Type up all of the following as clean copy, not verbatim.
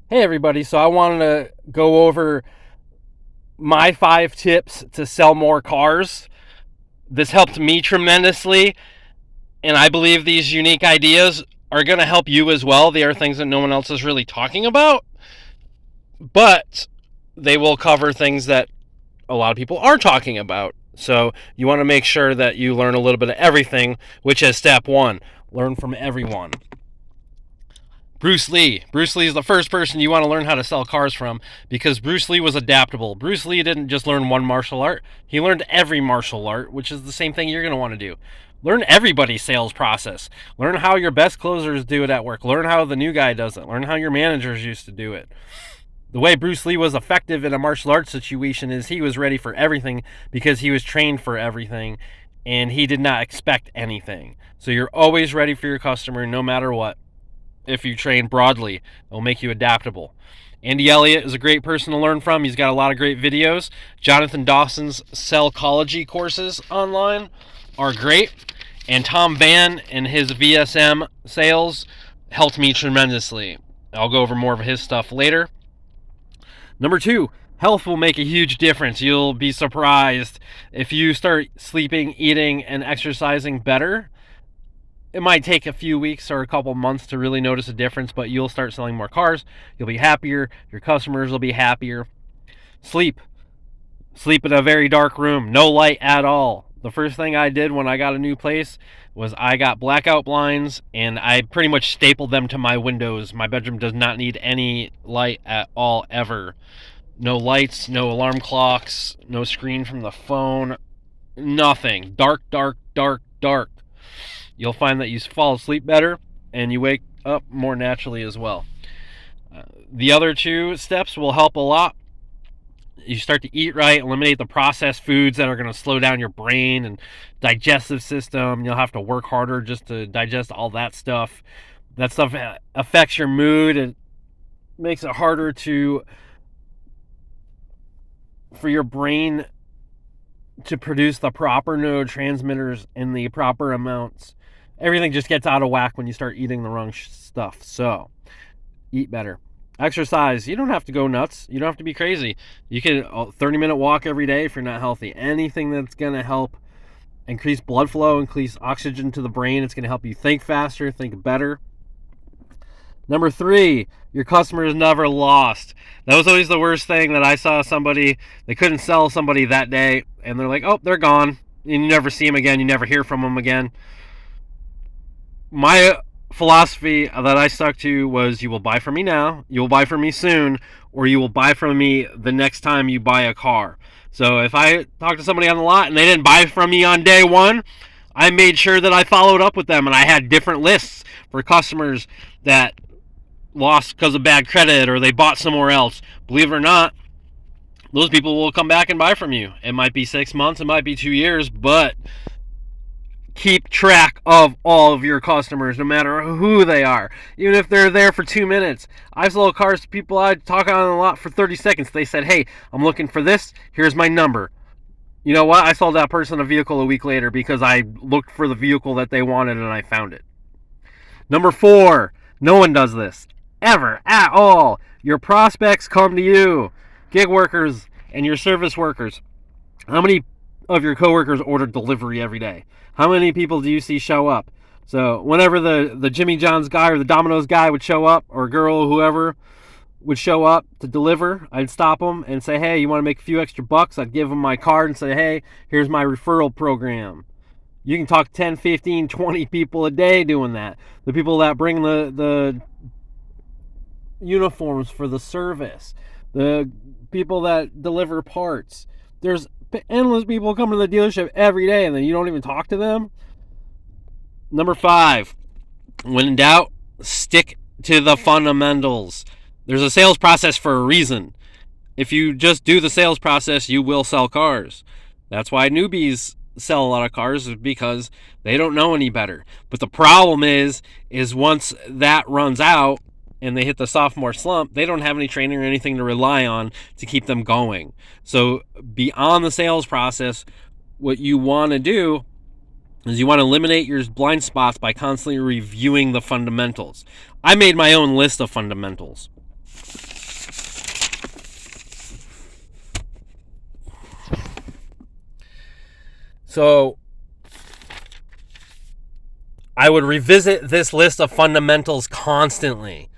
Hey everybody, so I wanted to go over my 5 tips to sell more cars. This helped me tremendously, and I believe these unique ideas are going to help you as well. They are things that no one else is really talking about, but they will cover things that a lot of people are talking about. So you want to make sure that you learn a little bit of everything, which is step one: learn from everyone. Bruce Lee. Bruce Lee is the first person you want to learn how to sell cars from because Bruce Lee was adaptable. Bruce Lee didn't just learn one martial art, he learned every martial art, which is the same thing you're going to want to do. Learn everybody's sales process. Learn how your best closers do it at work. Learn how the new guy does it. Learn how your managers used to do it. The way Bruce Lee was effective in a martial arts situation is he was ready for everything because he was trained for everything and he did not expect anything. So you're always ready for your customer no matter what. If you train broadly, it'll make you adaptable. Andy Elliott is a great person to learn from. He's got a lot of great videos. Jonathan Dawson's Sellcology courses online are great. And Tom Van and his VSM sales helped me tremendously. I'll go over more of his stuff later. Number 2, health will make a huge difference. You'll be surprised if you start sleeping, eating, and exercising better. It might take a few weeks or a couple months to really notice a difference, but you'll start selling more cars. You'll be happier. Your customers will be happier. Sleep. Sleep in a very dark room. No light at all. The first thing I did when I got a new place was I got blackout blinds and I pretty much stapled them to my windows. My bedroom does not need any light at all, ever. No lights, no alarm clocks, no screen from the phone, nothing. Dark, dark, dark, dark. You'll find that you fall asleep better and you wake up more naturally as well. The other 2 steps will help a lot. You start to eat right, eliminate the processed foods that are going to slow down your brain and digestive system. You'll have to work harder just to digest all that stuff. That stuff affects your mood and makes it harder for your brain to produce the proper neurotransmitters in the proper amounts. Everything just gets out of whack when you start eating the wrong stuff. So, eat better. Exercise. You don't have to go nuts. You don't have to be crazy. You can 30-minute walk every day if you're not healthy. Anything that's going to help increase blood flow, increase oxygen to the brain. It's going to help you think faster, think better. Number 3, your customer is never lost. That was always the worst thing that I saw somebody, they couldn't sell somebody that day, and they're like, oh, they're gone. And you never see them again. You never hear from them again. My philosophy that I stuck to was you will buy from me now, you will buy from me soon, or you will buy from me the next time you buy a car. So if I talked to somebody on the lot and they didn't buy from me on day 1, I made sure that I followed up with them and I had different lists for customers that lost because of bad credit or they bought somewhere else. Believe it or not, those people will come back and buy from you. It might be 6 months, it might be 2 years, but keep track of all of your customers, no matter who they are. Even if they're there for 2 minutes. I sold cars to people I talk on a lot for 30 seconds. They said, hey, I'm looking for this. Here's my number. You know what? I sold that person a vehicle a week later because I looked for the vehicle that they wanted and I found it. Number 4, no one does this ever at all. Your prospects come to you. Gig workers and your service workers. How many of your coworkers order delivery every day? How many people do you see show up? So whenever the Jimmy John's guy or the Domino's guy would show up, or girl, or whoever would show up to deliver, I'd stop them and say, hey, you want to make a few extra bucks? I'd give them my card and say, hey, here's my referral program. You can talk 10, 15, 20 people a day doing that. The people that bring the uniforms for the service, the people that deliver parts. There's endless people come to the dealership every day and then you don't even talk to them. Number 5, when in doubt, stick to the fundamentals. There's a sales process for a reason. If you just do the sales process, you will sell cars. That's why newbies sell a lot of cars, because they don't know any better. But the problem is once that runs out and they hit the sophomore slump, they don't have any training or anything to rely on to keep them going. So beyond the sales process, what you want to do is you want to eliminate your blind spots by constantly reviewing the fundamentals. I made my own list of fundamentals. So I would revisit this list of fundamentals constantly,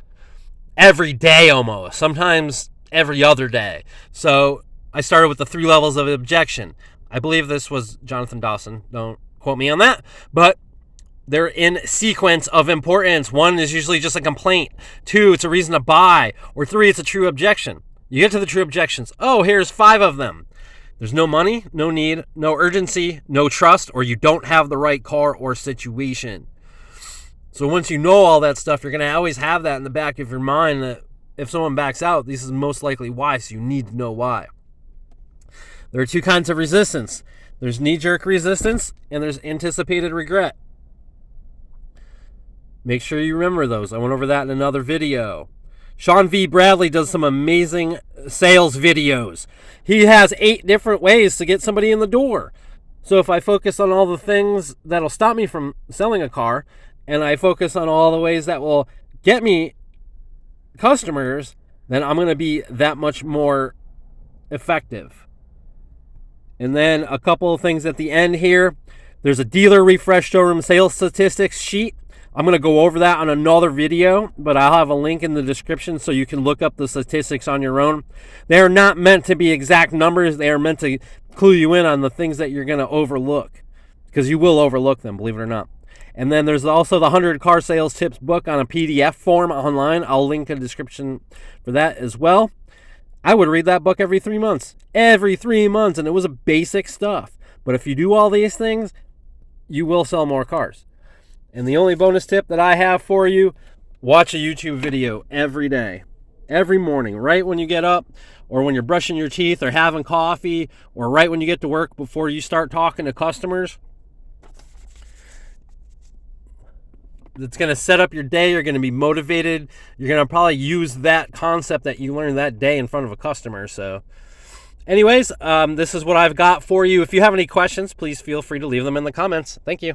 every day almost, sometimes every other day. So I started with the 3 levels of objection. I believe this was Jonathan Dawson. Don't quote me on that. But they're in sequence of importance. 1 is usually just a complaint. 2, it's a reason to buy. Or 3, it's a true objection. You get to the true objections. Oh, here's 5 of them. There's no money, no need, no urgency, no trust, or you don't have the right car or situation. So once you know all that stuff, you're going to always have that in the back of your mind that if someone backs out, this is most likely why, so you need to know why. There are 2 kinds of resistance. There's knee-jerk resistance, and there's anticipated regret. Make sure you remember those. I went over that in another video. Sean V. Bradley does some amazing sales videos. He has 8 different ways to get somebody in the door. So if I focus on all the things that'll stop me from selling a car, and I focus on all the ways that will get me customers, then I'm going to be that much more effective. And then a couple of things at the end here. There's a dealer refresh showroom sales statistics sheet. I'm going to go over that on another video, but I'll have a link in the description so you can look up the statistics on your own. They are not meant to be exact numbers. They are meant to clue you in on the things that you're going to overlook, because you will overlook them, believe it or not. And then there's also the 100 car sales tips book on a PDF form online. I'll link a description for that as well. I would read that book every 3 months. Every 3 months, and it was a basic stuff. But if you do all these things, you will sell more cars. And the only bonus tip that I have for you, watch a YouTube video every day, every morning, right when you get up, or when you're brushing your teeth or having coffee, or right when you get to work before you start talking to customers. It's going to set up your day. You're going to be motivated. You're going to probably use that concept that you learned that day in front of a customer. So anyways, this is what I've got for you. If you have any questions, please feel free to leave them in the comments. Thank you.